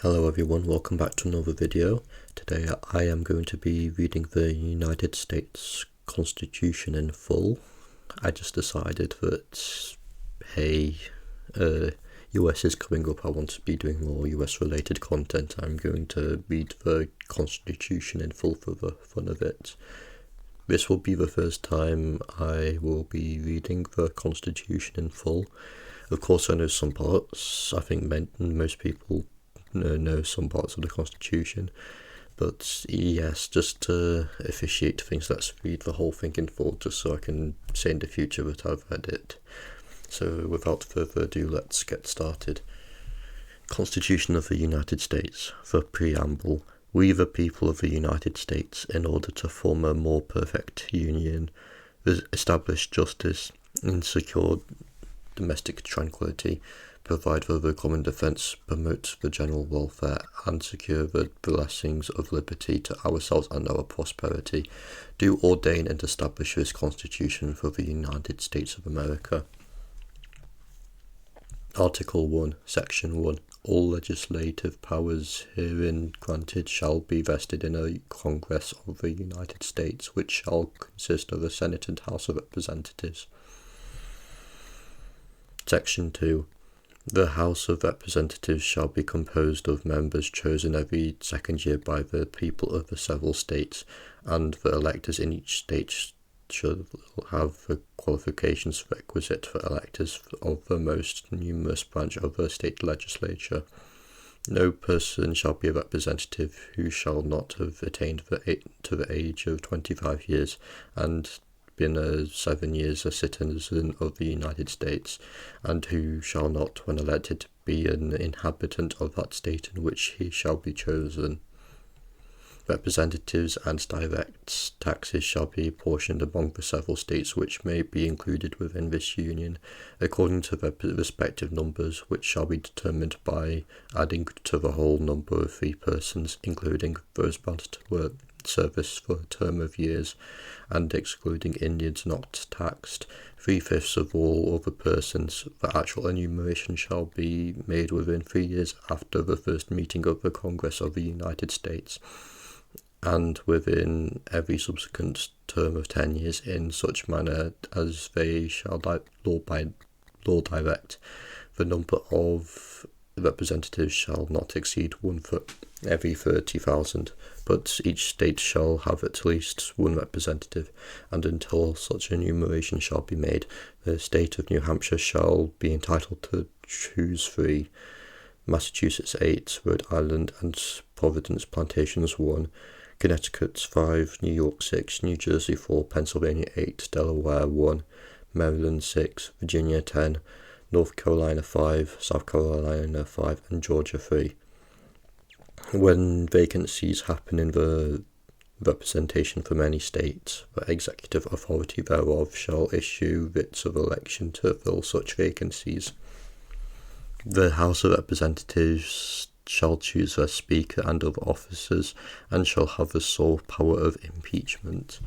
Hello everyone, welcome back to another video. Today I am going to be reading the United States Constitution in full. I just decided that, hey, US is coming up, I want to be doing more US related content. I'm going to read the Constitution in full for the fun of it. This will be the first time I will be reading the Constitution in full. Of course I know some parts. I think most people know some parts of the Constitution, but yes, just to officiate things, let's read the whole thing in full, just so I can say in the future that I've read it. So without further ado, let's get started. Constitution of the United States. The Preamble. We, the people of the United States, in order to form a more perfect union, establish justice, and secure domestic tranquility, provide for the common defence, promote the general welfare, and secure the blessings of liberty to ourselves and our prosperity, do ordain and establish this Constitution for the United States of America. Article 1, Section 1. All legislative powers herein granted shall be vested in a Congress of the United States, which shall consist of a Senate and House of Representatives. Section 2. The House of Representatives shall be composed of members chosen every second year by the people of the several states, and the electors in each state shall have the qualifications requisite for electors of the most numerous branch of the state legislature. No person shall be a representative who shall not have attained to the age of 25 years and been 7 years a citizen of the United States, and who shall not, when elected, be an inhabitant of that state in which he shall be chosen. Representatives and direct taxes shall be apportioned among the several states which may be included within this union, according to their respective numbers, which shall be determined by adding to the whole number of free persons, including those bound to work service for a term of years, and excluding Indians not taxed, 3/5 of all other persons. The actual enumeration shall be made within 3 years after the first meeting of the Congress of the United States, and within every subsequent term of 10 years, in such manner as they shall law direct. The number of representatives shall not exceed 1 for every 30,000, but each state shall have at least 1 representative, and until such enumeration shall be made, the state of New Hampshire shall be entitled to choose 3, Massachusetts 8, Rhode Island and Providence Plantations 1, Connecticut 5, New York 6, New Jersey 4, Pennsylvania 8, Delaware 1, Maryland 6, Virginia 10, North Carolina 5, South Carolina 5, and Georgia 3. When vacancies happen in the representation from any state, the executive authority thereof shall issue writs of election to fill such vacancies. The House of Representatives shall choose their Speaker and other officers, and shall have the sole power of impeachment.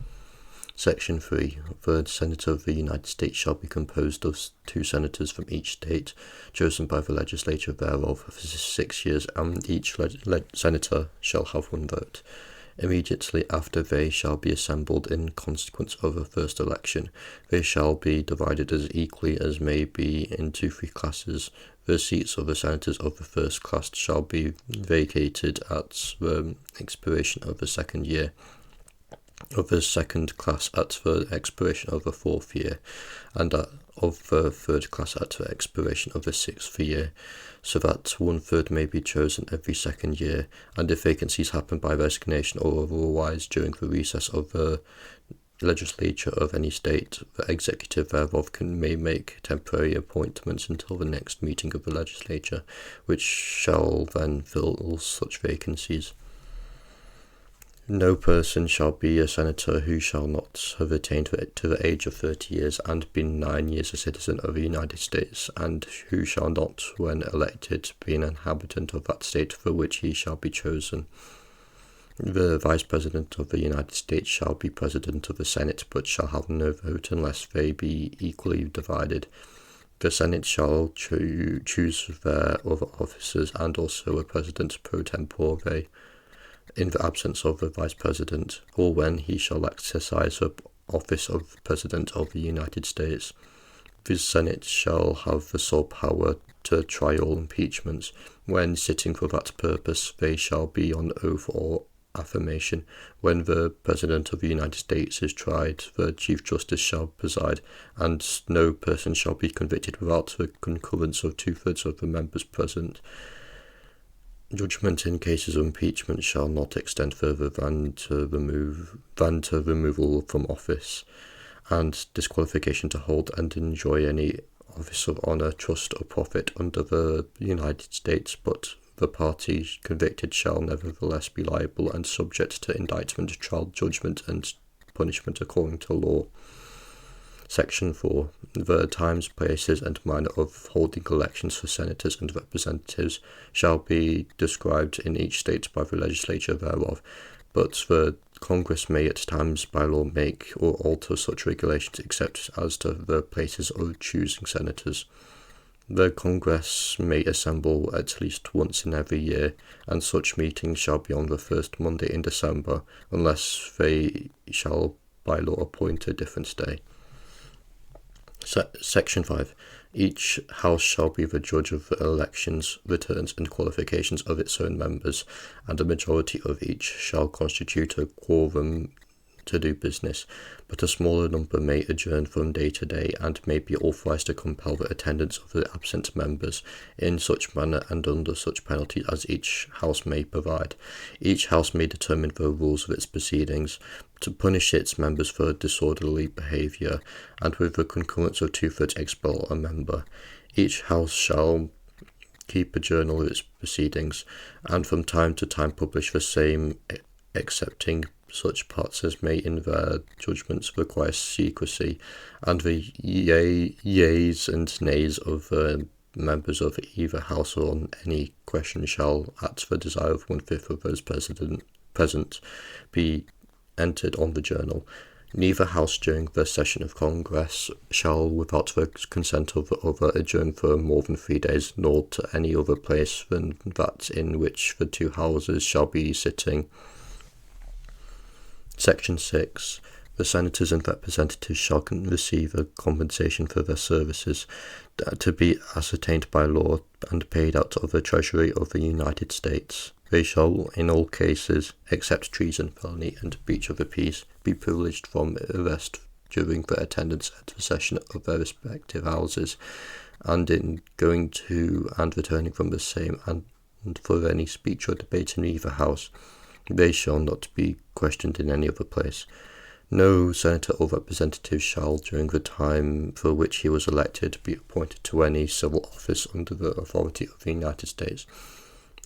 Section 3. The Senate of the United States shall be composed of 2 senators from each state, chosen by the legislature thereof for 6 years, and each senator shall have 1 vote. Immediately after they shall be assembled in consequence of the first election, they shall be divided as equally as may be into 3 classes. The seats of the senators of the first class shall be vacated at the expiration of the 2nd year, of the 2nd class at the expiration of the 4th year, and of the 3rd class at the expiration of the 6th year, so that 1/3 may be chosen every 2nd year, and if vacancies happen by resignation or otherwise during the recess of the legislature of any state, the executive thereof may make temporary appointments until the next meeting of the legislature, which shall then fill such vacancies. No person shall be a senator who shall not have attained to the age of 30 years and been 9 years a citizen of the United States, and who shall not, when elected, be an inhabitant of that state for which he shall be chosen. The Vice President of the United States shall be President of the Senate, but shall have no vote unless they be equally divided. The Senate shall choose their other officers and also a president pro tempore in the absence of a vice president, or when he shall exercise the office of President of the United States. The Senate shall have the sole power to try all impeachments. When sitting for that purpose, they shall be on oath or affirmation. When the President of the United States is tried, the Chief Justice shall preside, and no person shall be convicted without the concurrence of 2/3 of the members present. Judgment in cases of impeachment shall not extend further than to removal from office, and disqualification to hold and enjoy any office of honour, trust, or profit under the United States, but the party convicted shall nevertheless be liable and subject to indictment, trial, judgment, and punishment according to law. Section 4. The times, places, and manner of holding elections for senators and representatives shall be described in each state by the legislature thereof, but the Congress may at times by law make or alter such regulations except as to the places of choosing senators. The Congress may assemble at least once in every year, and such meetings shall be on the first Monday in December, unless they shall by law appoint a different day. Section 5. Each House shall be the judge of the elections, returns, and qualifications of its own members, and a majority of each shall constitute a quorum to do business, but a smaller number may adjourn from day to day, and may be authorized to compel the attendance of the absent members in such manner and under such penalties as each House may provide. Each House may determine the rules of its proceedings, to punish its members for disorderly behaviour, and with the concurrence of 2/3 expel a member. Each House shall keep a journal of its proceedings, and from time to time publish the same, excepting such parts as may in their judgments require secrecy, and the yeas and nays of members of either House on any question shall, at the desire of 1/5 of those present, be entered on the journal. Neither House during the session of Congress shall, without the consent of the other, adjourn for more than 3 days, nor to any other place than that in which the two Houses shall be sitting. Section 6. The senators and representatives shall receive a compensation for their services, to be ascertained by law and paid out of the Treasury of the United States. They shall, in all cases, except treason, felony, and breach of the peace, be privileged from arrest during their attendance at the session of their respective houses, and in going to and returning from the same, and for any speech or debate in either house. They shall not be questioned in any other place. No senator or representative shall, during the time for which he was elected, be appointed to any civil office under the authority of the United States,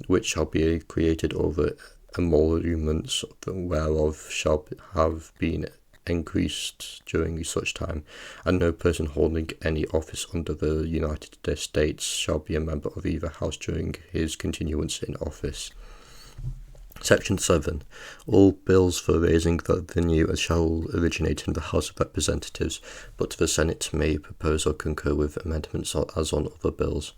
which shall be created over emoluments whereof shall have been increased during such time, and no person holding any office under the United States shall be a member of either house during his continuance in office. Section 7. All bills for raising the revenue shall originate in the House of Representatives, but the Senate may propose or concur with amendments as on other bills.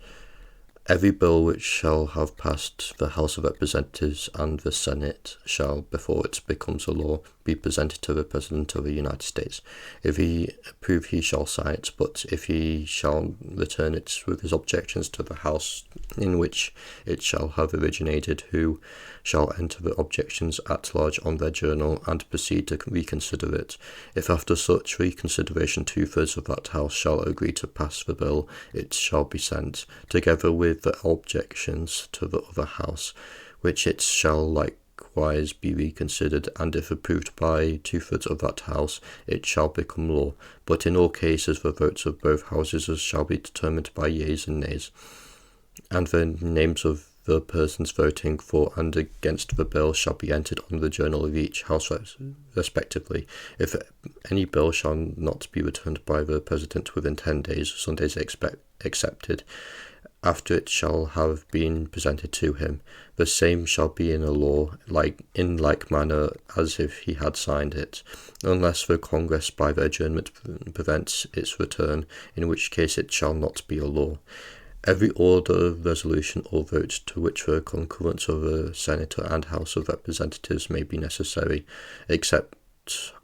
Every bill which shall have passed the House of Representatives and the Senate shall, before it becomes a law, be presented to the President of the United States. If he approve, he shall sign it, but if he shall return it with his objections to the House in which it shall have originated, who shall enter the objections at large on their journal and proceed to reconsider it. If after such reconsideration 2/3 of that House shall agree to pass the bill, it shall be sent, together with the objections, to the other House, which it shall likewise be reconsidered, and if approved by 2/3 of that House, it shall become law. But in all cases the votes of both Houses shall be determined by yeas and nays, and the names of the persons voting for and against the bill shall be entered on the journal of each House respectively. If any bill shall not be returned by the President within 10 days, Sundays excepted, after it shall have been presented to him. The same shall be in a law, in like manner as if he had signed it, unless the Congress by the adjournment prevents its return, in which case it shall not be a law. Every order, resolution, or vote to which the concurrence of the Senator and House of Representatives may be necessary, except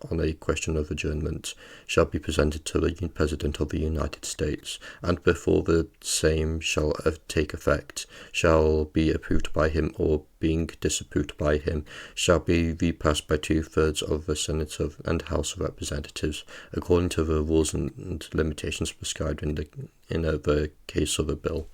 on a question of adjournment, shall be presented to the President of the United States, and before the same shall take effect, shall be approved by him, or being disapproved by him, shall be repassed by 2/3 of the Senate and House of Representatives, according to the rules and limitations prescribed in the case of a bill.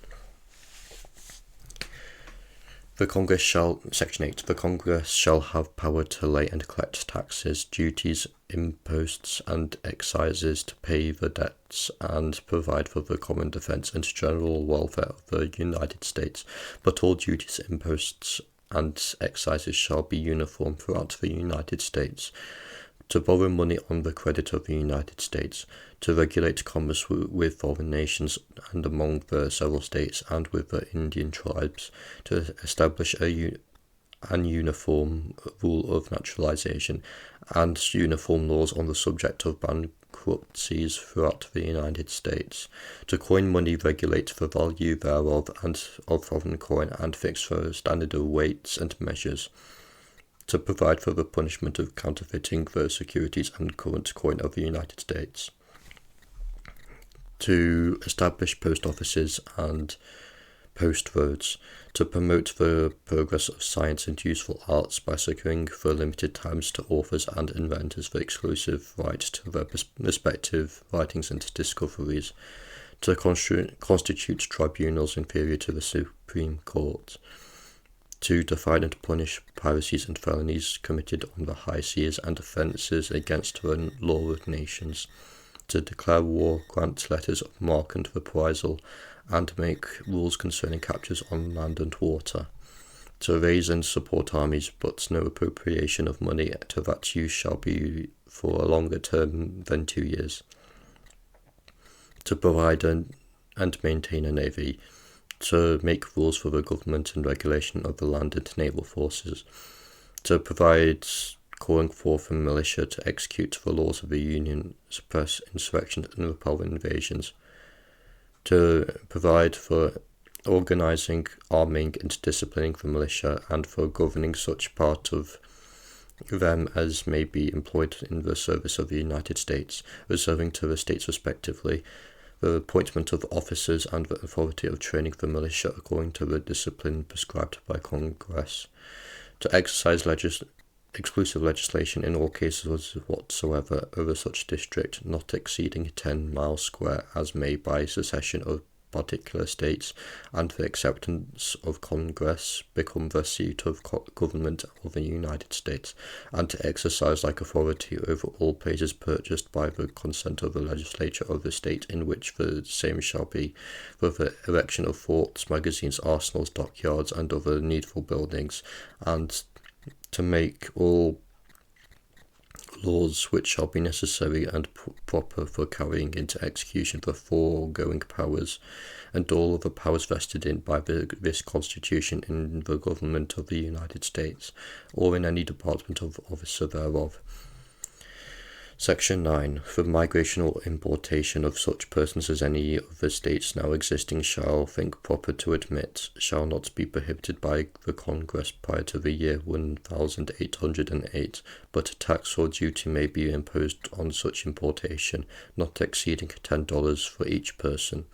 Section 8. The Congress shall have power to lay and collect taxes, duties, imposts, and excises, to pay the debts, and provide for the common defense and general welfare of the United States. But all duties, imposts, and excises shall be uniform throughout the United States. To borrow money on the credit of the United States, to regulate commerce with foreign nations and among the several states and with the Indian tribes, to establish an uniform rule of naturalization, and uniform laws on the subject of bankruptcies throughout the United States, to coin money, regulate the value thereof and of foreign coin, and fix the standard of weights and measures, to provide for the punishment of counterfeiting the securities and current coin of the United States, to establish post offices and post roads, to promote the progress of science and useful arts by securing for limited times to authors and inventors the exclusive right to their respective writings and discoveries, to constitute tribunals inferior to the Supreme Court, to define and punish piracies and felonies committed on the high seas and offences against the law of nations, to declare war, grant letters of marque and reprisal, and make rules concerning captures on land and water, to raise and support armies, but no appropriation of money to that use shall be for a longer term than 2 years, to provide and maintain a navy, to make rules for the government and regulation of the land and naval forces, to provide calling forth a militia to execute the laws of the Union, suppress insurrection and repel invasions, to provide for organising, arming and disciplining the militia, and for governing such part of them as may be employed in the service of the United States, reserving to the states respectively the appointment of officers and the authority of training the militia according to the discipline prescribed by Congress, to exercise exclusive legislation in all cases whatsoever over such district not exceeding 10 miles square as may by secession of particular states, and the acceptance of Congress become the seat of government of the United States, and to exercise like authority over all places purchased by the consent of the legislature of the state in which the same shall be, for the erection of forts, magazines, arsenals, dockyards, and other needful buildings, and to make all laws which shall be necessary and proper for carrying into execution the foregoing powers, and all other powers vested in by this Constitution in the government of the United States, or in any department of officer thereof. Section 9. The migration or importation of such persons as any of the states now existing shall think proper to admit shall not be prohibited by the Congress prior to the year 1808, but a tax or duty may be imposed on such importation, not exceeding $10 for each person.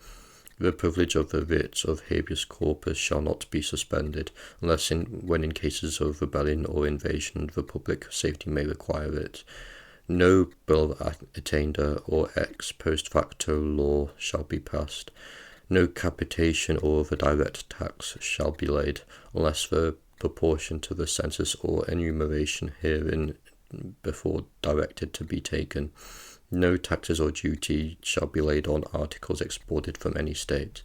The privilege of the writ of habeas corpus shall not be suspended, unless when in cases of rebellion or invasion the public safety may require it. No bill of attainder or ex post facto law shall be passed. No capitation or other direct tax shall be laid, unless the proportion to the census or enumeration herein before directed to be taken. No taxes or duty shall be laid on articles exported from any state.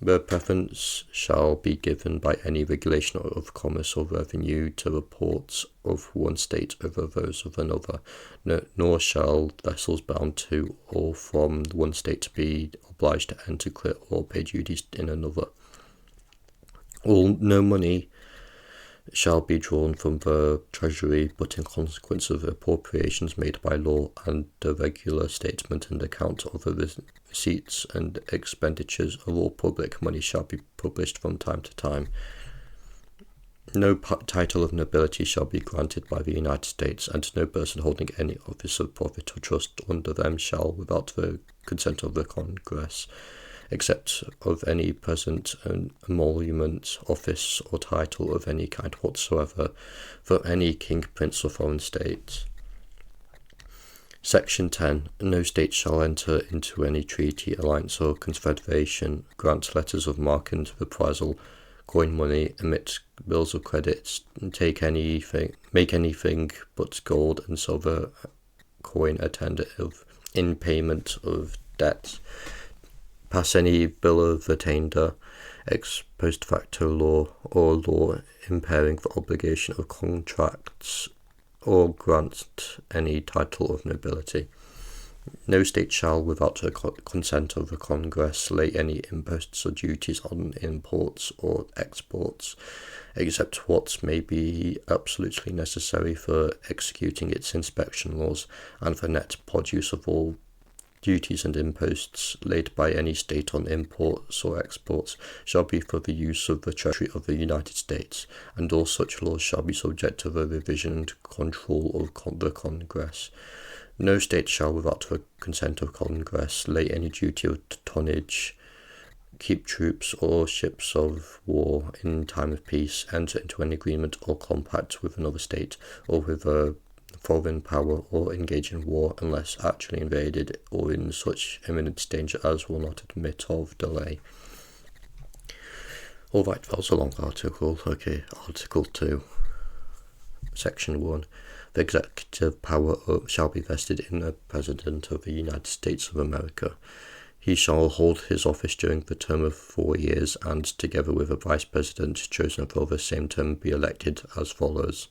The preference shall be given by any regulation of commerce or revenue to reports of one state over those of another, nor shall vessels bound to or from one state be obliged to enter, clear, or pay duties in another. No money shall be drawn from the Treasury, but in consequence of appropriations made by law, and the regular statement and account of the receipts and expenditures of all public money shall be published from time to time. No title of nobility shall be granted by the United States, and no person holding any office of profit or trust under them shall, without the consent of the Congress, except of any present emolument, office, or title of any kind whatsoever, for any king, prince, or foreign state. Section 10. No state shall enter into any treaty, alliance, or confederation, grant letters of marque and reprisal, coin money, emit bills of credit, make anything but gold and silver coin attend in payment of debts, pass any bill of attainder, ex post facto law, or law impairing the obligation of contracts, or grant any title of nobility. No state shall, without the consent of the Congress, lay any imposts or duties on imports or exports, except what may be absolutely necessary for executing its inspection laws, and the net produce of all duties and imposts laid by any state on imports or exports shall be for the use of the Treasury of the United States, and all such laws shall be subject to the revision and control of the Congress. No state shall, without the consent of Congress, lay any duty of tonnage, keep troops or ships of war in time of peace, enter into an agreement or compact with another state or with a foreign power, or engage in war unless actually invaded or in such imminent danger as will not admit of delay. Alright, that was a long article. Okay, Article 2. Section 1. The executive power shall be vested in the President of the United States of America. He shall hold his office during the term of 4 years, and together with a Vice President chosen for the same term be elected as follows.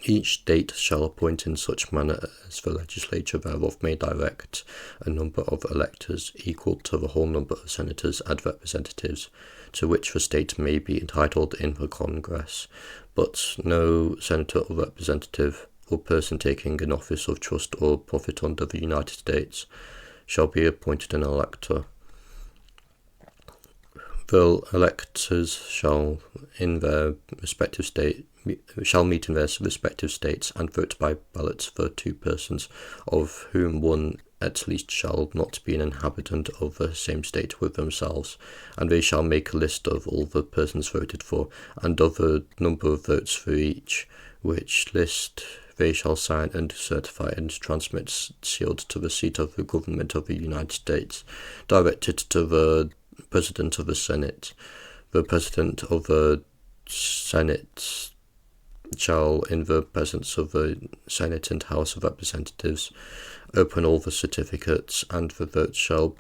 Each state shall appoint in such manner as the legislature thereof may direct a number of electors equal to the whole number of senators and representatives, to which the state may be entitled in the Congress, but no senator or representative, or person taking an office of trust or profit under the United States, shall be appointed an elector. The electors shall meet in their respective states and vote by ballots for 2 persons, of whom one at least shall not be an inhabitant of the same state with themselves, and they shall make a list of all the persons voted for, and of the number of votes for each, which list they shall sign and certify and transmit sealed to the seat of the government of the United States, directed to the President of the Senate. The President of the Senate shall, in the presence of the Senate and House of Representatives, open all the certificates, and the votes shall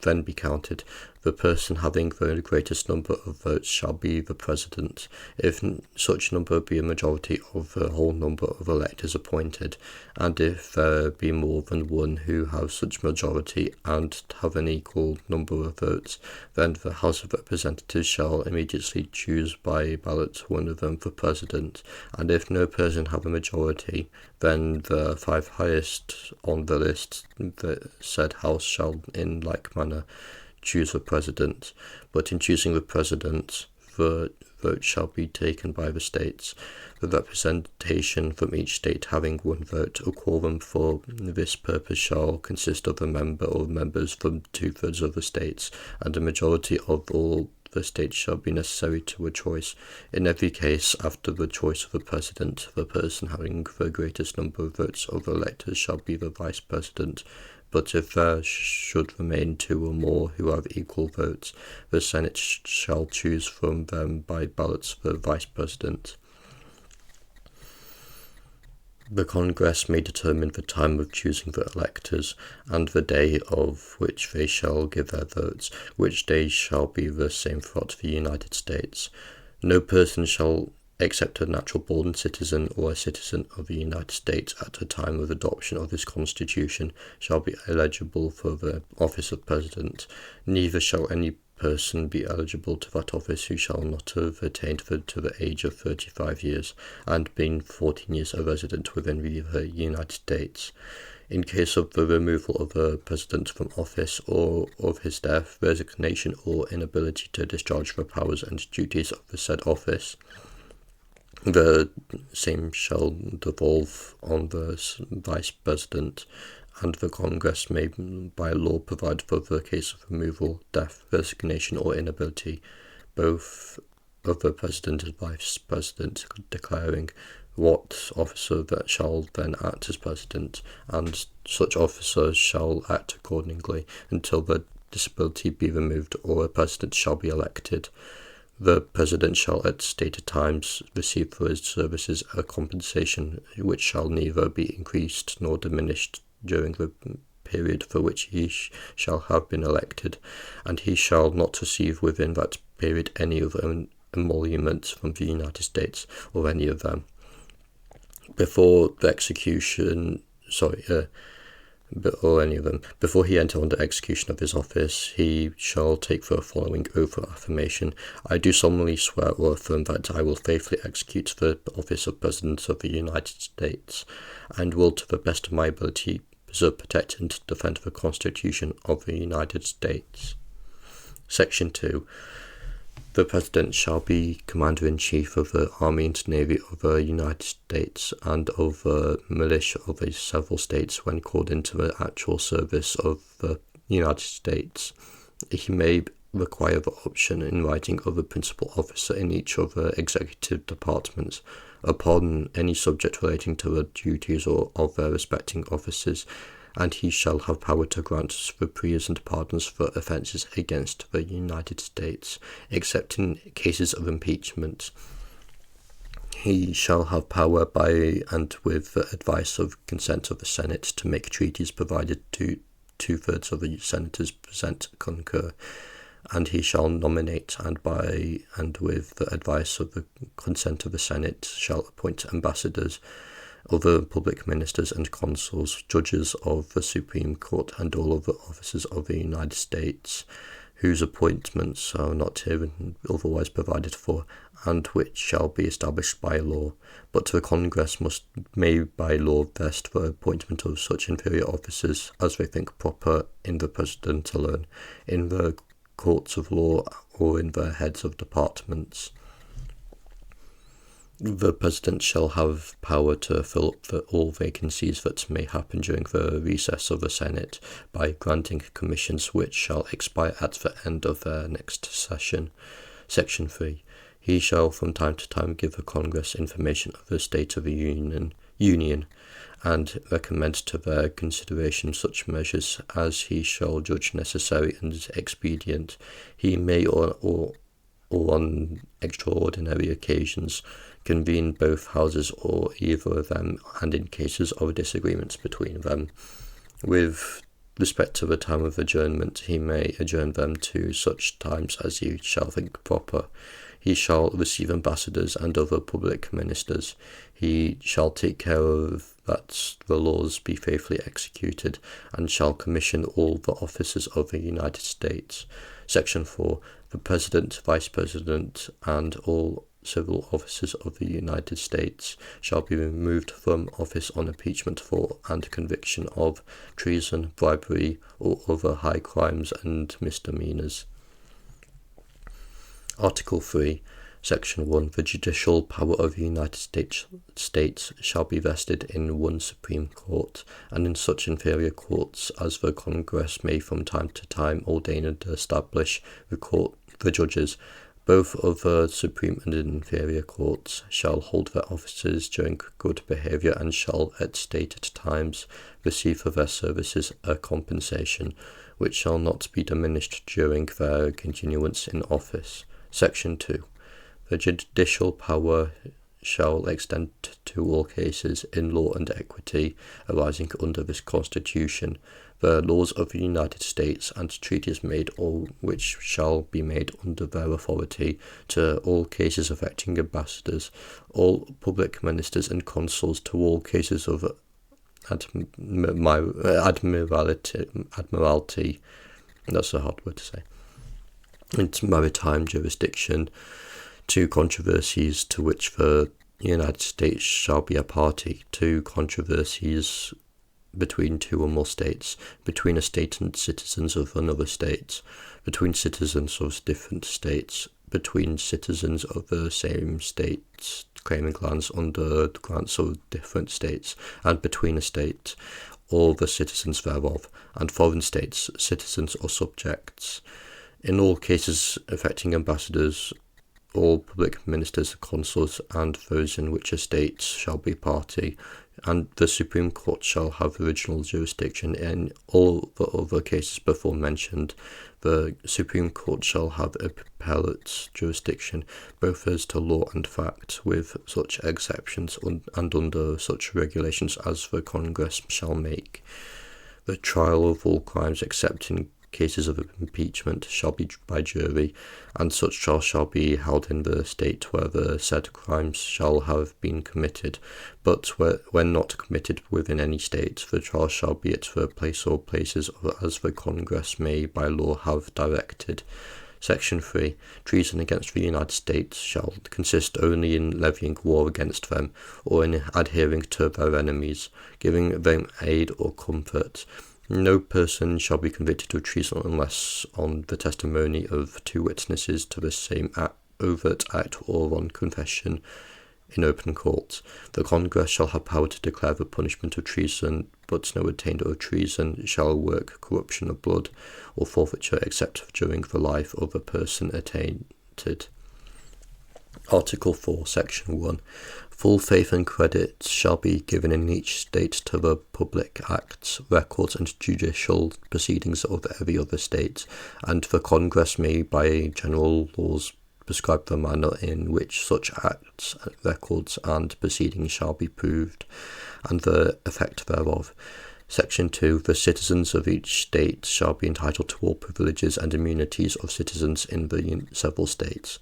then be counted. The person having the greatest number of votes shall be the President, if such number be a majority of the whole number of electors appointed, and if there be more than one who have such majority and have an equal number of votes, then the House of Representatives shall immediately choose by ballot one of them for President, and if no person have a majority, then the 5 highest on the list, the said House shall in like manner choose the President. But in choosing the President, the vote shall be taken by the states, the representation from each state having 1 vote. A quorum for this purpose shall consist of a member or members from 2/3 of the states, and a majority of all the states shall be necessary to a choice. In every case, after the choice of the President, the person having the greatest number of votes of the electors shall be the Vice President. But if there should remain 2 or more who have equal votes, the Senate shall choose from them by ballots the Vice President. The Congress may determine the time of choosing the electors, and the day of which they shall give their votes, which day shall be the same throughout the United States. No person shall, except a natural-born citizen or a citizen of the United States at the time of adoption of this Constitution, shall be eligible for the office of President. Neither shall any person be eligible to that office who shall not have attained to the age of 35 years and been 14 years a resident within the United States. In case of the removal of a president from office or of his death, resignation, or inability to discharge the powers and duties of the said office, the same shall devolve on the Vice President, and the Congress may by law provide for the case of removal, death, resignation, or inability, both of the President and Vice President, declaring what officer that shall then act as President, and such officer shall act accordingly until the disability be removed or a President shall be elected. The President shall at stated times receive for his services a compensation which shall neither be increased nor diminished during the period for which he shall have been elected, and he shall not receive within that period any other emoluments from the United States or any of them. Before he enter on the execution of his office, he shall take the following oath or affirmation. I do solemnly swear or affirm that I will faithfully execute the office of President of the United States, and will, to the best of my ability, preserve, protect, and defend the Constitution of the United States. Section 2. The President shall be Commander-in-Chief of the Army and Navy of the United States and of the militia of the several states when called into the actual service of the United States. He may require the option in writing of the principal officer in each of the executive departments upon any subject relating to the duties or of their respecting offices, and he shall have power to grant reprieves and pardons for offences against the United States, except in cases of impeachment. He shall have power by and with the advice of consent of the Senate to make treaties provided to 2/3 of the senators present concur, and he shall nominate and by and with the advice of the consent of the Senate shall appoint ambassadors, other public ministers and consuls, judges of the Supreme Court, and all other officers of the United States, whose appointments are not here otherwise provided for, and which shall be established by law. But the Congress may by law vest the appointment of such inferior officers as they think proper in the President alone, in the courts of law, or in the heads of departments. The President shall have power to fill up all vacancies that may happen during the recess of the Senate by granting commissions which shall expire at the end of their next session. Section 3. He shall from time to time give the Congress information of the state of the Union, and recommend to their consideration such measures as he shall judge necessary and expedient. He may or on extraordinary occasions convene both houses or either of them, and in cases of disagreements between them. With respect to the time of adjournment, he may adjourn them to such times as he shall think proper. He shall receive ambassadors and other public ministers. He shall take care of that the laws be faithfully executed, and shall commission all the officers of the United States. Section 4. The President, Vice President, and all civil officers of the United States shall be removed from office on impeachment for and conviction of treason, bribery, or other high crimes and misdemeanors. Article 3, Section 1. The judicial power of the United States shall be vested in one Supreme Court, and in such inferior courts as the Congress may from time to time ordain and establish the judges. Both of the Supreme and inferior courts shall hold their offices during good behaviour, and shall at stated times receive for their services a compensation, which shall not be diminished during their continuance in office. Section 2. The judicial power shall extend to all cases in law and equity arising under this Constitution, the laws of the United States, and treaties made or which shall be made under their authority, to all cases affecting ambassadors, all public ministers and consuls, to all cases of admiralty, that's a hard word to say, into maritime jurisdiction, to controversies to which the United States shall be a party, to controversies between two or more states, between a state and citizens of another state, between citizens of different states, between citizens of the same states claiming lands under the grants of different states, and between a state or the citizens thereof, and foreign states, citizens or subjects. In all cases affecting ambassadors, all public ministers, consuls, and those in which a state shall be party, and the Supreme Court shall have original jurisdiction. In all the other cases before mentioned, the Supreme Court shall have appellate jurisdiction, both as to law and fact, with such exceptions and under such regulations as the Congress shall make. The trial of all crimes except in cases of impeachment shall be by jury, and such trial shall be held in the state where the said crimes shall have been committed, but when not committed within any state, the trial shall be at the place or places as the Congress may by law have directed. Section 3. Treason against the United States shall consist only in levying war against them, or in adhering to their enemies, giving them aid or comfort. No person shall be convicted of treason unless on the testimony of two witnesses to the same overt act or on confession in open court. The Congress shall have power to declare the punishment of treason, but no attainder of treason shall work corruption of blood or forfeiture except during the life of a person attainted. Article 4, Section 1. Full faith and credit shall be given in each state to the public acts, records, and judicial proceedings of every other state, and the Congress may by general laws prescribe the manner in which such acts, records, and proceedings shall be proved, and the effect thereof. Section 2. The citizens of each state shall be entitled to all privileges and immunities of citizens in the several states.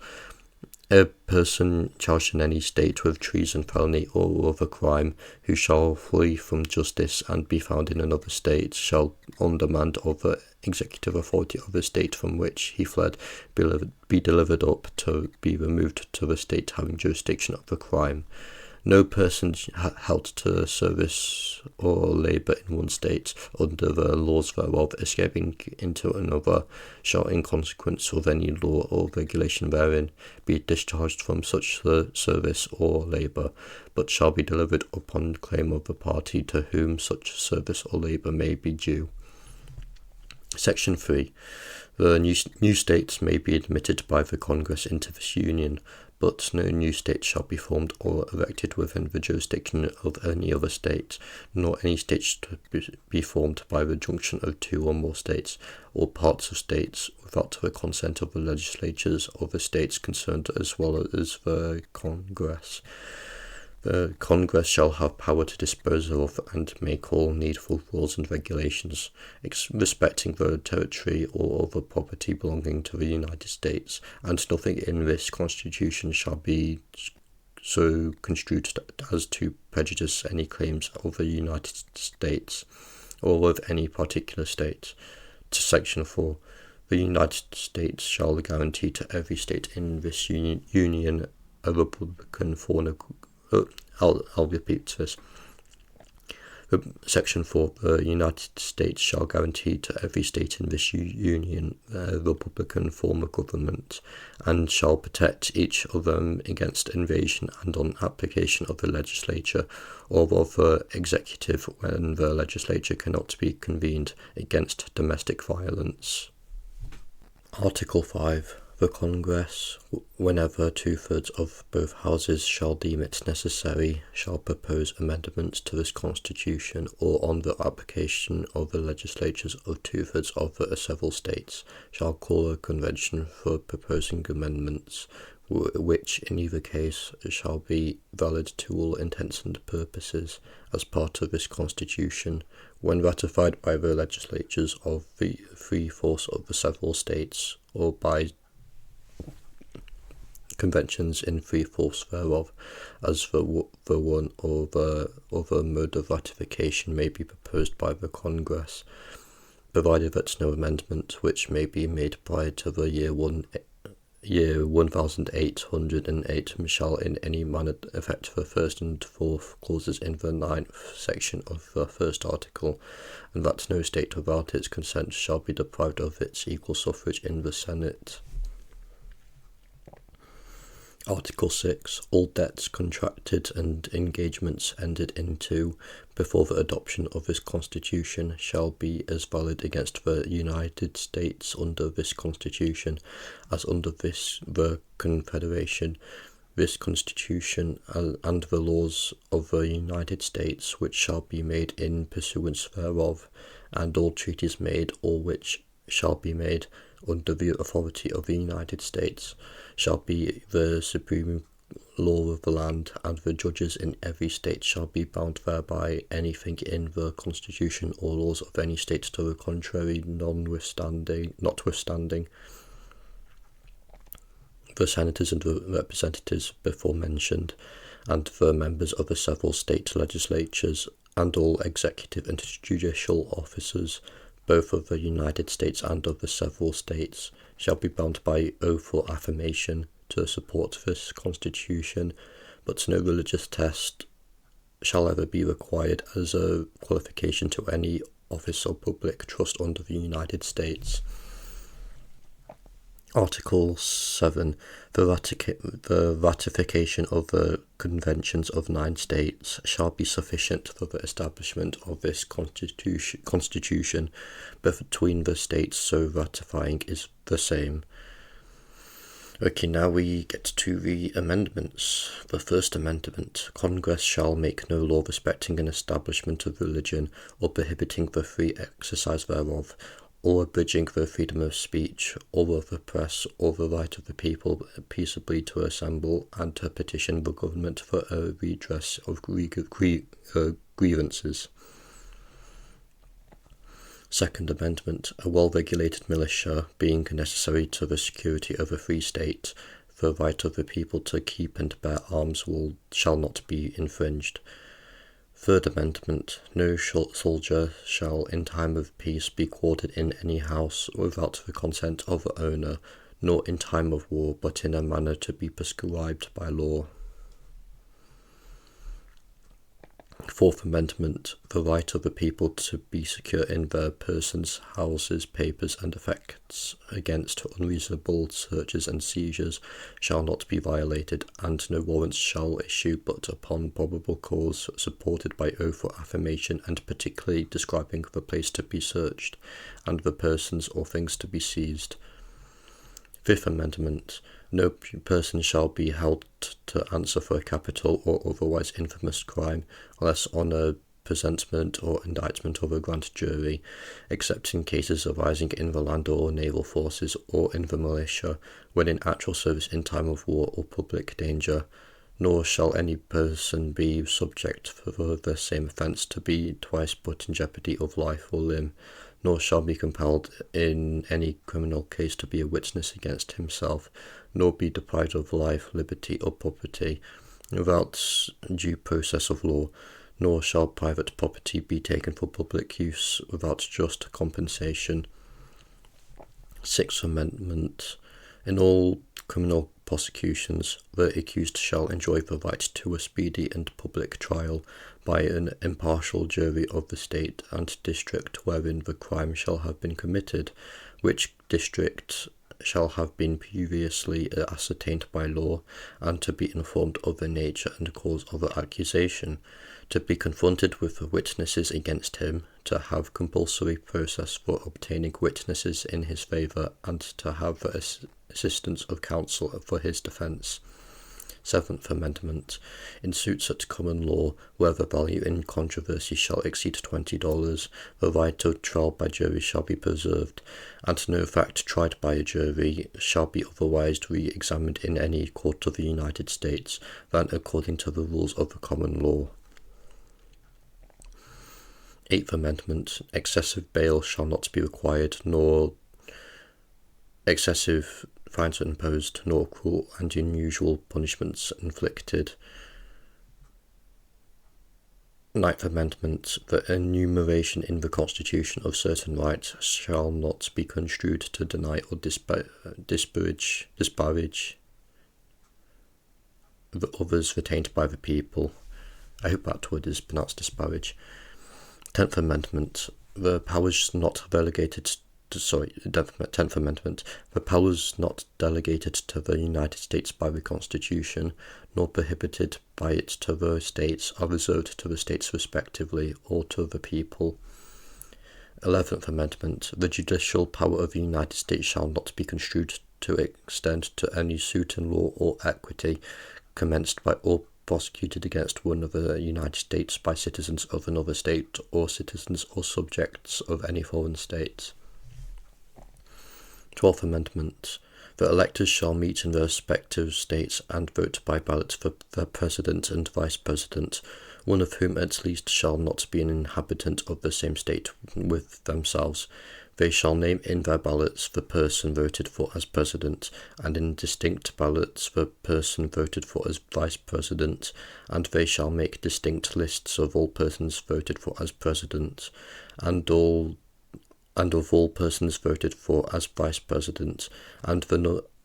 A person charged in any state with treason, felony, or other crime, who shall flee from justice and be found in another state, shall, on demand of the executive authority of the state from which he fled, be delivered up to be removed to the state having jurisdiction of the crime. No person held to service or labour in one state under the laws thereof, escaping into another, shall in consequence of any law or regulation therein be discharged from such service or labour, but shall be delivered upon claim of the party to whom such service or labour may be due. Section 3. The new states may be admitted by the Congress into this Union, but no new state shall be formed or erected within the jurisdiction of any other state, nor any state to be formed by the junction of two or more states, or parts of states, without the consent of the legislatures of the states concerned as well as the Congress. The Congress shall have power to dispose of and make all needful laws and regulations respecting the territory or other property belonging to the United States, and nothing in this Constitution shall be so construed as to prejudice any claims of the United States or of any particular state. To Section 4. The United States shall guarantee to every state in this Union a republican form. I'll repeat this. Section 4. The United States shall guarantee to every state in this Union a republican form of government, and shall protect each of them against invasion and on application of the legislature or of the executive when the legislature cannot be convened against domestic violence. Article 5. The Congress, whenever 2/3 of both houses shall deem it necessary, shall propose amendments to this Constitution, or on the application of the legislatures of 2/3 of the several states, shall call a convention for proposing amendments, which in either case shall be valid to all intents and purposes as part of this Constitution, when ratified by the legislatures of the three-fourths of the several states, or by conventions in three-fourths thereof, as the one or the other mode of ratification may be proposed by the Congress, provided that no amendment which may be made prior to the year 1808 shall in any manner affect the first and fourth clauses in the 9th section of the first article, and that no state without its consent shall be deprived of its equal suffrage in the Senate. Article 6. All debts contracted and engagements entered into before the adoption of this Constitution shall be as valid against the United States under this Constitution as under the Confederation, this Constitution, and the laws of the United States which shall be made in pursuance thereof, and all treaties made or which shall be made under the authority of the United States, shall be the supreme law of the land, and the judges in every state shall be bound thereby, anything in the Constitution or laws of any state to the contrary notwithstanding. The senators and the representatives before mentioned, and the members of the several state legislatures, and all executive and judicial officers, both of the United States and of the several states, shall be bound by oath or affirmation to support this Constitution, but no religious test shall ever be required as a qualification to any office or public trust under the United States. Article 7. The ratification of the conventions of 9 states shall be sufficient for the establishment of this constitution, but between the states so ratifying is the same. Okay, now we get to the amendments. The first amendment. Congress shall make no law respecting an establishment of religion, or prohibiting the free exercise thereof, or abridging the freedom of speech, or of the press, or the right of the people peaceably to assemble and to petition the government for a redress of grievances. Second Amendment. A well-regulated militia, being necessary to the security of a free state, the right of the people to keep and bear arms shall not be infringed. Third Amendment. No soldier shall in time of peace be quartered in any house without the consent of the owner, nor in time of war, but in a manner to be prescribed by law. Fourth Amendment. The right of the people to be secure in their persons, houses, papers, and effects against unreasonable searches and seizures shall not be violated, and no warrants shall issue but upon probable cause, supported by oath or affirmation, and particularly describing the place to be searched, and the persons or things to be seized. Fifth Amendment. No person shall be held to answer for a capital or otherwise infamous crime, unless on a presentment or indictment of a grand jury, except in cases arising in the land or naval forces or in the militia, when in actual service in time of war or public danger. Nor shall any person be subject for the same offence to be twice put in jeopardy of life or limb, nor shall be compelled in any criminal case to be a witness against himself, nor be deprived of life, liberty, or property without due process of law, nor shall private property be taken for public use without just compensation. Sixth Amendment. In all criminal prosecutions, the accused shall enjoy the right to a speedy and public trial by an impartial jury of the state and district wherein the crime shall have been committed, which district shall have been previously ascertained by law, and to be informed of the nature and cause of the accusation, to be confronted with the witnesses against him, to have compulsory process for obtaining witnesses in his favour, and to have the assistance of counsel for his defence. 7th Amendment. In suits at common law, where the value in controversy shall exceed $20, the right to trial by jury shall be preserved, and no fact tried by a jury shall be otherwise re-examined in any court of the United States than according to the rules of the common law. 8th Amendment. Excessive bail shall not be required, nor excessive fines imposed, nor cruel and unusual punishments inflicted. 9th Amendment. The enumeration in the Constitution of certain rights shall not be construed to deny or disparage the others retained by the people. I hope that word is pronounced disparage. 10th Amendment. The powers not delegated 10th Amendment. The powers not delegated to the United States by the Constitution, nor prohibited by it to the states, are reserved to the states respectively, or to the people. 11th Amendment. The judicial power of the United States shall not be construed to extend to any suit in law or equity commenced by or prosecuted against one of the United States by citizens of another state, or citizens or subjects of any foreign state. 12th Amendment. The electors shall meet in their respective states and vote by ballot for their president and vice president, one of whom at least shall not be an inhabitant of the same state with themselves. They shall name in their ballots the person voted for as president, and in distinct ballots the person voted for as vice president, and they shall make distinct lists of all persons voted for as president, and of all persons voted for as vice president, and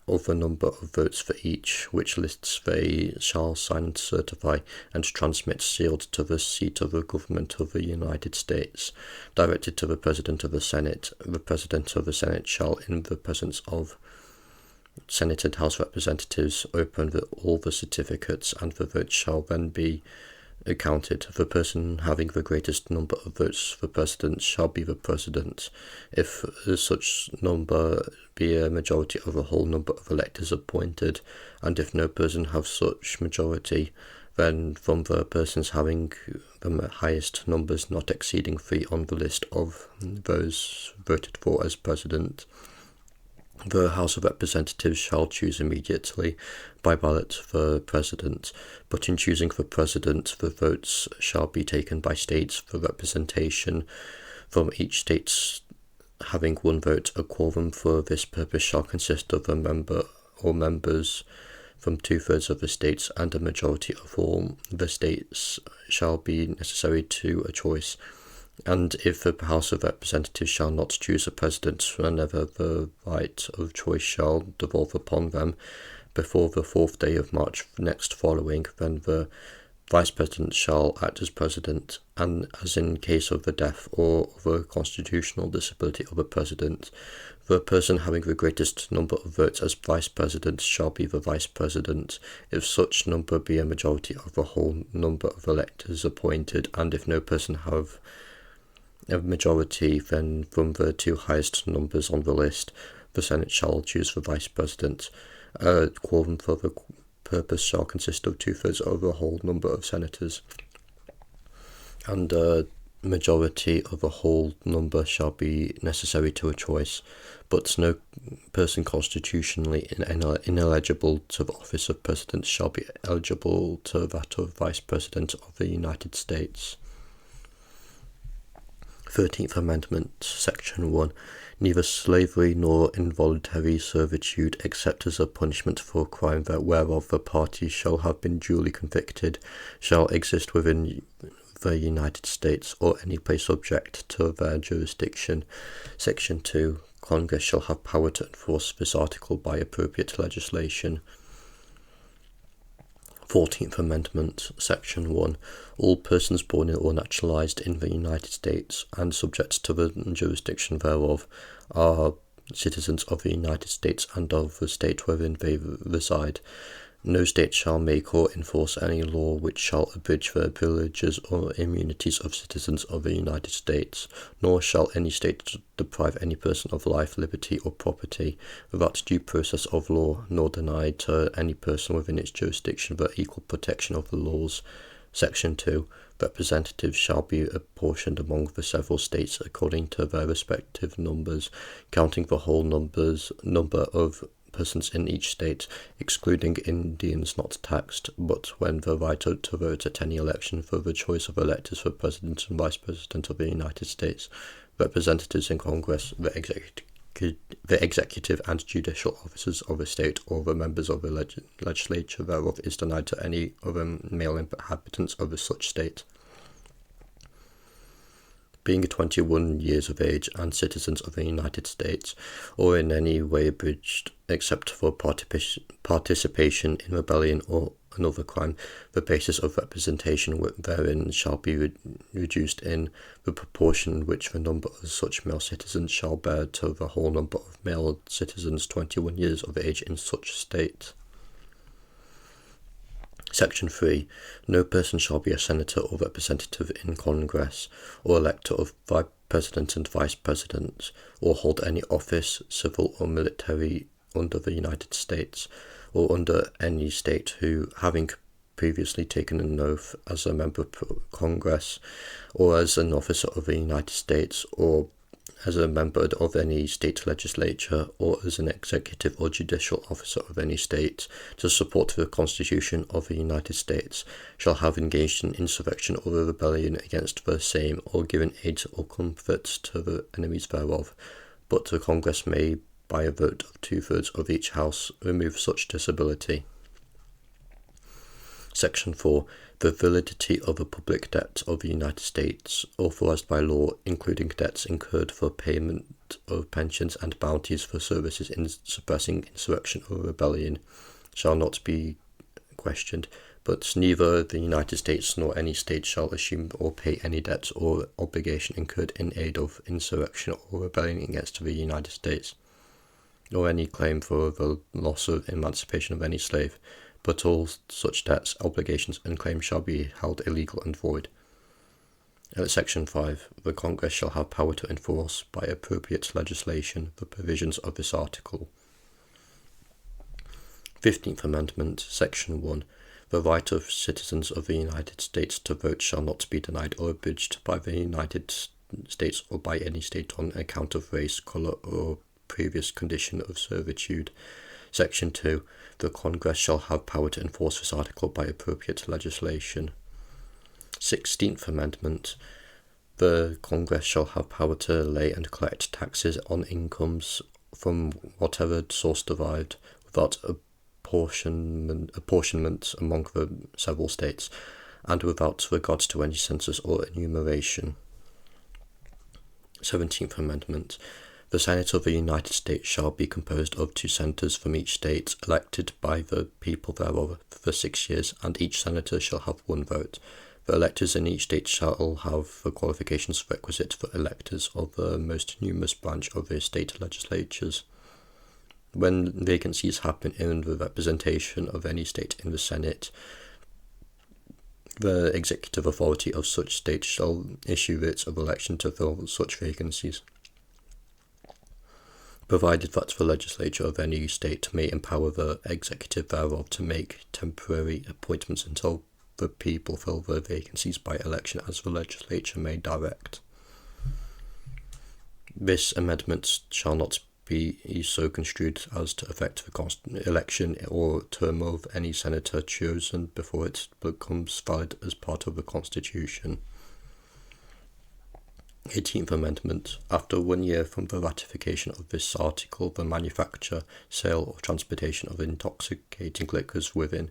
of the number of votes for each, which lists they shall sign and certify, and transmit sealed to the seat of the government of the United States, directed to the President of the Senate. The President of the Senate shall, in the presence of Senate and House representatives, open all the certificates, and the votes shall then be accounted. The person having the greatest number of votes for president shall be the president, if such number be a majority of the whole number of electors appointed, and if no person have such majority, then from the persons having the highest numbers not exceeding 3 on the list of those voted for as president. The House of Representatives shall choose immediately by ballot for president, but in choosing for president, the votes shall be taken by states. The representation from each state having one vote, a quorum for this purpose shall consist of a member or members from 2/3 of the states, and a majority of all the states shall be necessary to a choice. And if the House of Representatives shall not choose a president whenever the right of choice shall devolve upon them before the 4th day of March next following, then the Vice President shall act as President, and as in case of the death or other constitutional disability of a President, the person having the greatest number of votes as Vice President shall be the Vice President, if such number be a majority of the whole number of electors appointed, and if no person have a majority, then from the 2 highest numbers on the list, the Senate shall choose the Vice President. A quorum for the purpose shall consist of 2/3 of the whole number of senators, and a majority of the whole number shall be necessary to a choice, but no person constitutionally ineligible to the office of President shall be eligible to that of Vice President of the United States. 13th Amendment, Section 1. Neither slavery nor involuntary servitude, except as a punishment for a crime whereof the parties shall have been duly convicted, shall exist within the United States or any place subject to their jurisdiction. Section 2. Congress shall have power to enforce this article by appropriate legislation. 14th Amendment, Section 1. All persons born or naturalized in the United States and subject to the jurisdiction thereof are citizens of the United States and of the state wherein they reside. No state shall make or enforce any law which shall abridge the privileges or immunities of citizens of the United States, nor shall any state deprive any person of life, liberty, or property without due process of law, nor deny to any person within its jurisdiction the equal protection of the laws. Section 2. Representatives shall be apportioned among the several states according to their respective numbers, counting the whole number of persons in each state, excluding Indians not taxed, but when the right to vote at any election for the choice of electors for President and Vice President of the United States, representatives in Congress, the executive and judicial officers of a state, or the members of the legislature thereof, is denied to any other male inhabitants of such state. Being 21 years of age and citizens of the United States, or in any way abridged except for participation in rebellion or another crime, the basis of representation therein shall be reduced in the proportion which the number of such male citizens shall bear to the whole number of male citizens 21 years of age in such state. Section 3. No person shall be a senator or representative in Congress, or elector of President and Vice President, or hold any office, civil or military, under the United States, or under any state who, having previously taken an oath as a member of Congress, or as an officer of the United States, or as a member of any state legislature, or as an executive or judicial officer of any state, to support the Constitution of the United States, shall have engaged in insurrection or rebellion against the same, or given aid or comfort to the enemies thereof. But the Congress may, by a vote of 2/3 of each house, remove such disability. Section 4. The validity of a public debt of the United States, authorized by law, including debts incurred for payment of pensions and bounties for services in suppressing insurrection or rebellion, shall not be questioned, but neither the United States nor any state shall assume or pay any debts or obligation incurred in aid of insurrection or rebellion against the United States, or any claim for the loss of emancipation of any slave, but all such debts, obligations, and claims shall be held illegal and void. Section 5. The Congress shall have power to enforce, by appropriate legislation, the provisions of this article. 15th Amendment, Section 1. The right of citizens of the United States to vote shall not be denied or abridged by the United States or by any state on account of race, colour, or previous condition of servitude. Section 2. The Congress shall have power to enforce this article by appropriate legislation. 16th Amendment. The Congress shall have power to lay and collect taxes on incomes from whatever source derived, without apportionment among the several states, and without regards to any census or enumeration. 17th Amendment. The Senate of the United States shall be composed of 2 senators from each state, elected by the people thereof for 6 years, and each senator shall have 1 vote. The electors in each state shall have the qualifications requisite for electors of the most numerous branch of the state legislatures. When vacancies happen in the representation of any state in the Senate, the executive authority of such state shall issue writs of election to fill such vacancies, provided that the legislature of any state may empower the executive thereof to make temporary appointments until the people fill the vacancies by election as the legislature may direct. This amendment shall not be so construed as to affect the election or term of any senator chosen before it becomes valid as part of the Constitution. 18th Amendment. After 1 year from the ratification of this article, the manufacture, sale, or transportation of intoxicating liquors within,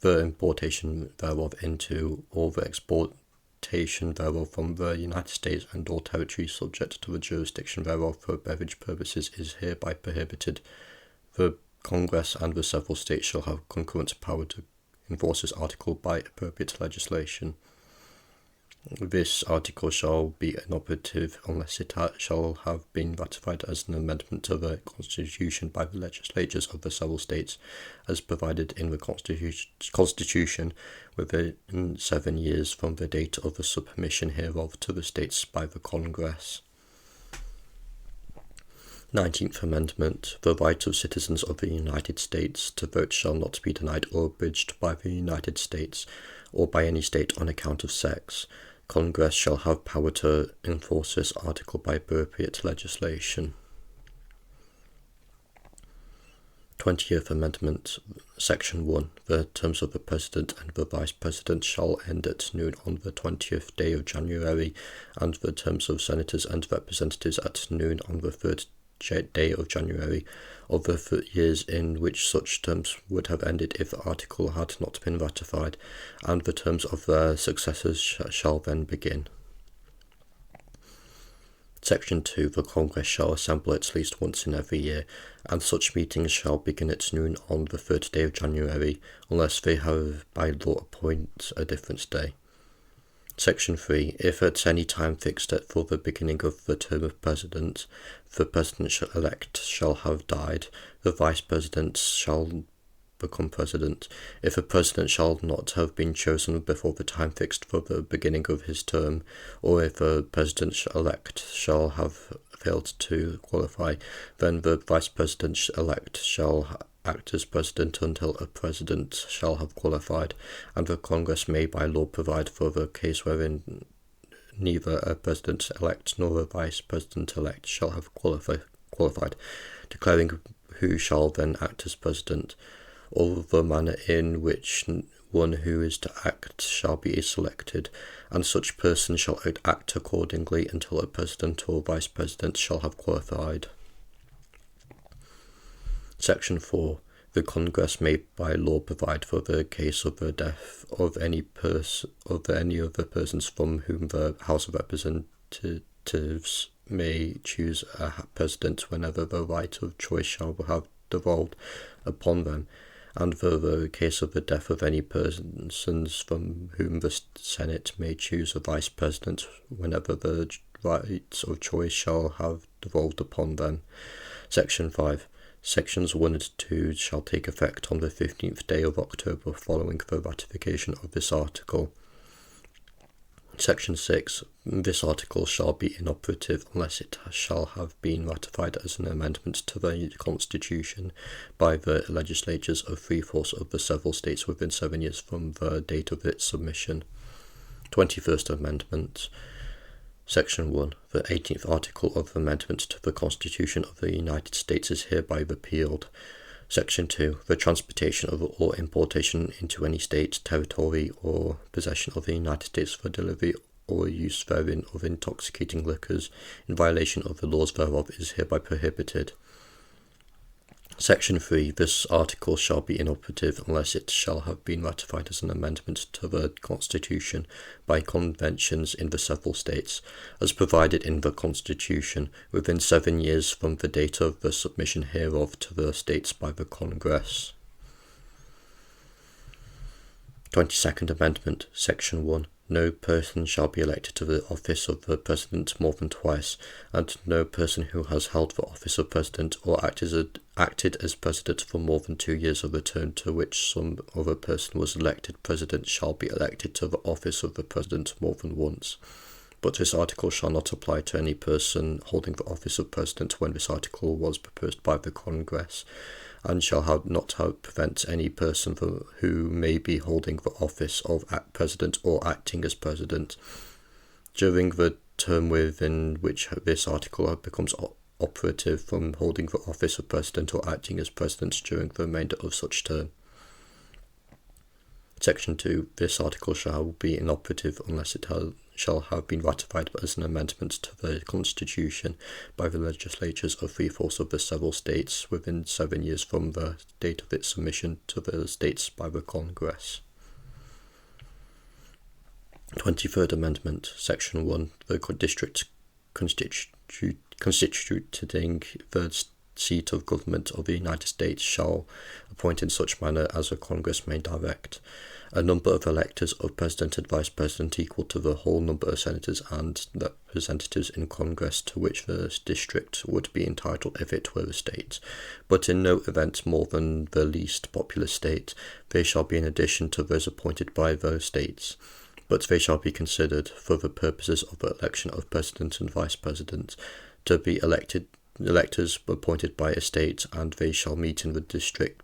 the importation thereof into, or the exportation thereof from the United States and all territories subject to the jurisdiction thereof for beverage purposes is hereby prohibited. The Congress and the several states shall have concurrent power to enforce this article by appropriate legislation. This article shall be inoperative unless it shall have been ratified as an amendment to the Constitution by the legislatures of the several states, as provided in the Constitution, within 7 years from the date of the submission hereof to the states by the Congress. 19th Amendment. The right of citizens of the United States to vote shall not be denied or abridged by the United States or by any state on account of sex. Congress shall have power to enforce this article by appropriate legislation. 20th Amendment, Section 1. The terms of the President and the Vice President shall end at noon on the 20th day of January, and the terms of Senators and Representatives at noon on the 3rd day of January of the years in which such terms would have ended if the article had not been ratified, and the terms of their successors shall then begin. Section 2. The Congress shall assemble at least once in every year, and such meetings shall begin at noon on the 3rd day of January, unless they have by law appoint a different day. Section 3. If at any time fixed for the beginning of the term of President, the President-elect shall have died, the Vice President shall become President. If a President shall not have been chosen before the time fixed for the beginning of his term, or if a President-elect shall have failed to qualify, then the Vice President-elect shall act as President until a President shall have qualified, and the Congress may by law provide for the case wherein neither a President-elect nor a Vice President-elect shall have qualified, declaring who shall then act as President, or the manner in which one who is to act shall be selected, and such person shall act accordingly until a President or Vice President shall have qualified. Section 4. The Congress may by law provide for the case of the death of any of the persons from whom the House of Representatives may choose a President whenever the right of choice shall have devolved upon them, and for the case of the death of any persons from whom the Senate may choose a Vice President whenever the right of choice shall have devolved upon them. Section 5. Sections 1 and 2 shall take effect on the 15th day of October following the ratification of this article. Section 6. This article shall be inoperative unless it shall have been ratified as an amendment to the Constitution by the legislatures of 3/4 of the several states within 7 years from the date of its submission. 21st Amendment. Section 1. The 18th article of amendment to the Constitution of the United States is hereby repealed. Section 2. The transportation of or importation into any state, territory, or possession of the United States for delivery or use therein of intoxicating liquors in violation of the laws thereof is hereby prohibited. Section 3. This article shall be inoperative unless it shall have been ratified as an amendment to the Constitution by conventions in the several states, as provided in the Constitution, within 7 years from the date of the submission hereof to the states by the Congress. 22nd Amendment, Section 1. No person shall be elected to the office of the President more than twice, and no person who has held the office of President or acted as President for more than 2 years of the term to which some other person was elected President shall be elected to the office of the President more than once. But this article shall not apply to any person holding the office of President when this article was proposed by the Congress, and shall not prevent any person who may be holding the office of President or acting as President during the term within which this article becomes operative from holding the office of President or acting as President during the remainder of such term. Section 2. This article shall be inoperative unless it shall have been ratified as an amendment to the Constitution by the legislatures of 3/4 of the several states within 7 years from the date of its submission to the states by the Congress. 23rd Amendment, Section 1. The district constituting the seat of government of the United States shall appoint in such manner as the Congress may direct, a number of electors of President and Vice President equal to the whole number of senators and representatives in Congress to which the district would be entitled if it were a state, but in no event more than the least populous state. They shall be in addition to those appointed by those states, but they shall be considered, for the purposes of the election of President and Vice President, to be electors appointed by a state, and they shall meet in the district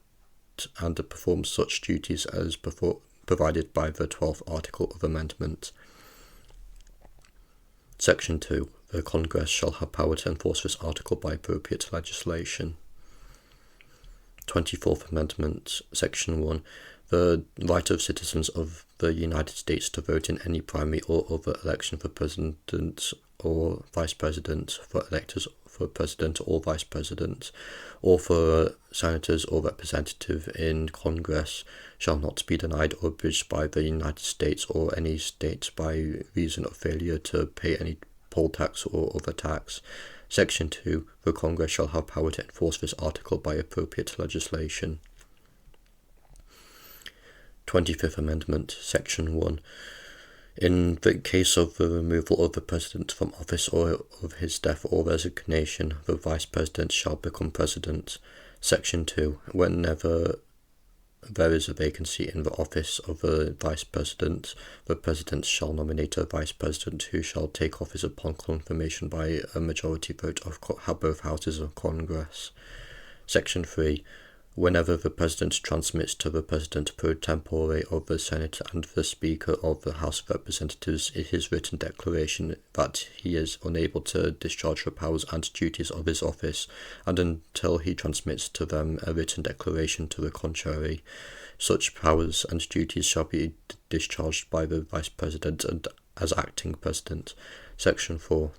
and to perform such duties as provided by the 12th Article of Amendment. Section 2. The Congress shall have power to enforce this article by appropriate legislation. 24th Amendment, Section 1. The right of citizens of the United States to vote in any primary or other election for President or Vice President, for electors for President or Vice President, or for senators or representative in Congress, shall not be denied or abridged by the United States or any state by reason of failure to pay any poll tax or other tax. Section 2. The Congress shall have power to enforce this article by appropriate legislation. 25th Amendment, Section 1. In the case of the removal of the President from office or of his death or resignation, the Vice President shall become President. Section 2. Whenever there is a vacancy in the office of the Vice President, the President shall nominate a Vice President who shall take office upon confirmation by a majority vote of both houses of Congress. Section 3. Whenever the President transmits to the President pro tempore of the Senate and the Speaker of the House of Representatives his written declaration that he is unable to discharge the powers and duties of his office, and until he transmits to them a written declaration to the contrary, such powers and duties shall be discharged by the Vice President and as acting President. Section 4.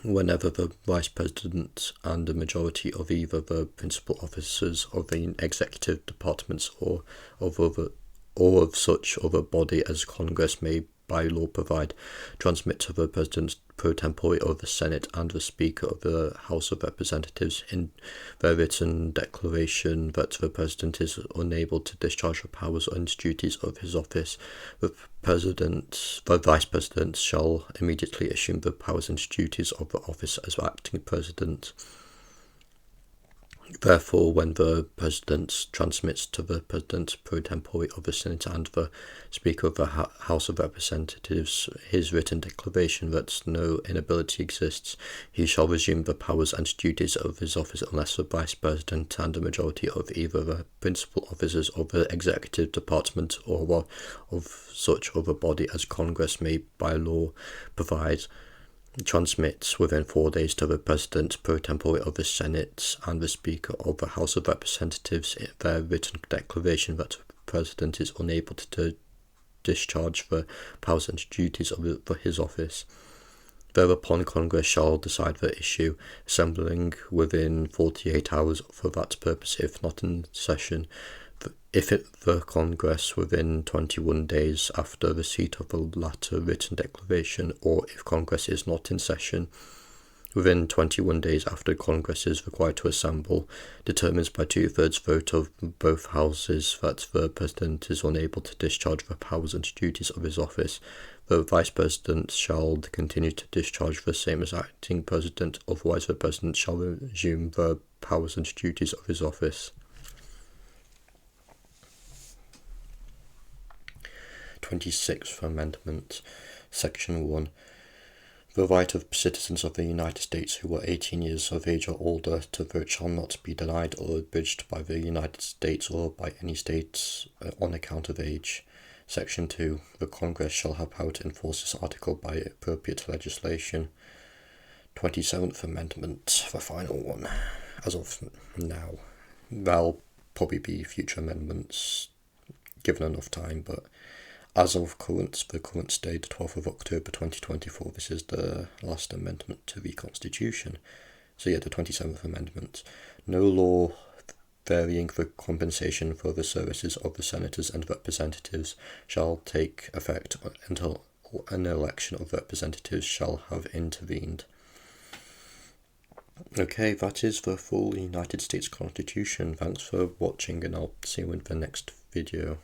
Whenever the Vice President and a majority of either the principal officers of the executive departments or of such other body as Congress may by law provide, transmit to the President pro tempore of the Senate and the Speaker of the House of Representatives in their written declaration that the President is unable to discharge the powers and duties of his office, the Vice President shall immediately assume the powers and duties of the office as acting President. Therefore, when the President transmits to the President pro tempore of the Senate and the Speaker of the House of Representatives his written declaration that no inability exists, he shall resume the powers and duties of his office unless the Vice President and a majority of either the principal officers of the executive department or of such other body as Congress may by law provide transmits within 4 days to the President pro tempore of the Senate and the Speaker of the House of Representatives their written declaration that the President is unable to discharge the powers and duties of his office. Thereupon Congress shall decide the issue, assembling within 48 hours for that purpose, if not in session. The Congress within 21 days after receipt of the latter written declaration, or if Congress is not in session, within 21 days after Congress is required to assemble, determines by 2/3 vote of both houses that the President is unable to discharge the powers and duties of his office, the Vice President shall continue to discharge the same as acting President, otherwise the President shall resume the powers and duties of his office. 26th Amendment, Section 1. The right of citizens of the United States who are 18 years of age or older to vote shall not be denied or abridged by the United States or by any state on account of age. Section 2. The Congress shall have power to enforce this article by appropriate legislation. 27th Amendment, the final one, as of now. There'll probably be future amendments given enough time, but as of the current state, the 12th of October 2024, this is the last amendment to the Constitution. So yeah, the 27th Amendment. No law varying the compensation for the services of the senators and representatives shall take effect until an election of representatives shall have intervened. Okay, that is the full United States Constitution. Thanks for watching, and I'll see you in the next video.